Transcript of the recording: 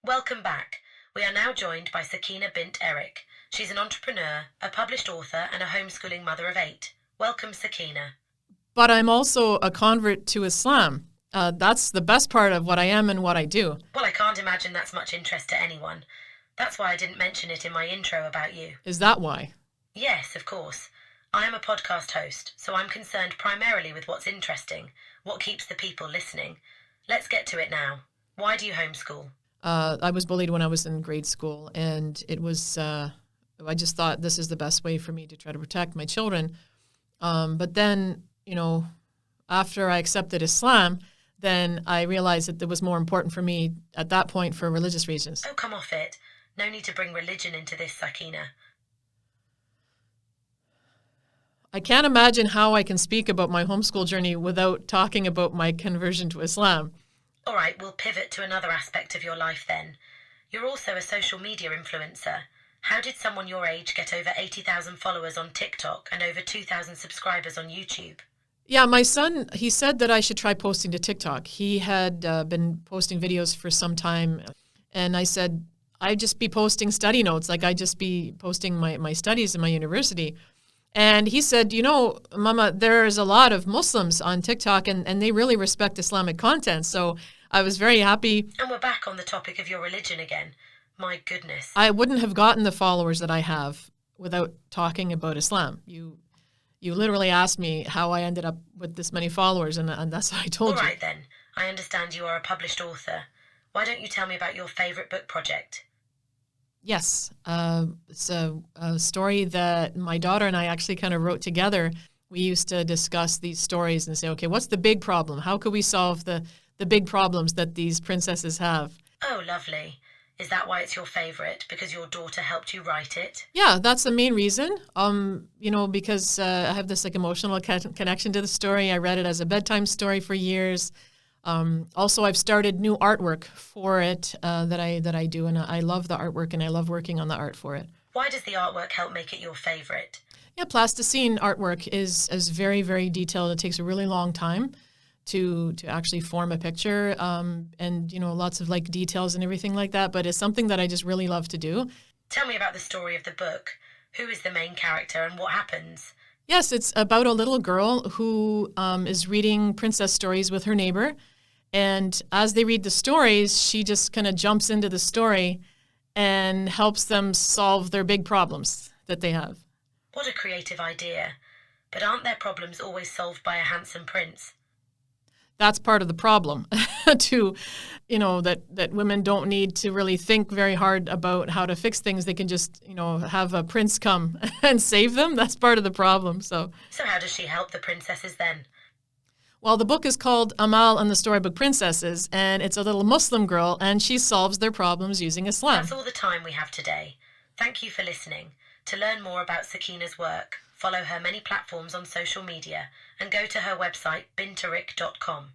Welcome back. We are now joined by Sakina Binterik. She's an entrepreneur, a published author, and a homeschooling mother of 8. Welcome, Sakina. But I'm also a convert to Islam. That's the best part of what I am and what I do. Well, I can't imagine that's much interest to anyone. That's why I didn't mention it in my intro about you. Is that why? Yes, of course. I am a podcast host, so I'm concerned primarily with what's interesting, what keeps the people listening. Let's get to it now. Why do you homeschool? I was bullied when I was in grade school, and it was, I just thought this is the best way for me to try to protect my children. But then, after I accepted Islam, then I realized that it was more important for me at that point for religious reasons. Oh, come off it. No need to bring religion into this, Sakina. I can't imagine how I can speak about my homeschool journey without talking about my conversion to Islam. All right, we'll pivot to another aspect of your life then. You're also a social media influencer. How did someone your age get over 80,000 followers on TikTok and over 2,000 subscribers on YouTube? Yeah, my son, he said that I should try posting to TikTok. He had been posting videos for some time, and I said, I'd just be posting study notes, like I'd just be posting my studies in my university. And he said, Mama, there's a lot of Muslims on TikTok, and they really respect Islamic content. So I was very happy. And we're back on the topic of your religion again. My goodness. I wouldn't have gotten the followers that I have without talking about Islam. You literally asked me how I ended up with this many followers, and that's what I told you. All right then. I understand you are a published author. Why don't you tell me about your favorite book project? Yes. It's a story that my daughter and I actually kind of wrote together. We used to discuss these stories and say, okay, what's the big problem? How could we solve the big problems that these princesses have? Oh, lovely. Is that why it's your favorite? Because your daughter helped you write it? Yeah, that's the main reason. Because I have this emotional connection to the story. I read it as a bedtime story for years. Also, I've started new artwork for it that I do, and I love the artwork, and I love working on the art for it. Why does the artwork help make it your favorite? Yeah, plasticine artwork is very, very detailed. It takes a really long time to actually form a picture, and lots of details and everything like that. But it's something that I just really love to do. Tell me about the story of the book. Who is the main character and what happens? Yes, it's about a little girl who is reading princess stories with her neighbor. And as they read the stories, she just kind of jumps into the story and helps them solve their big problems that they have. What a creative idea. But aren't their problems always solved by a handsome prince? That's part of the problem, that women don't need to really think very hard about how to fix things. They can just, have a prince come and save them. That's part of the problem. So how does she help the princesses then? Well, the book is called Amal and the Storybook Princesses, and it's a little Muslim girl, and she solves their problems using Islam. That's all the time we have today. Thank you for listening. To learn more about Sakina's work, follow her many platforms on social media and go to her website binterik.com.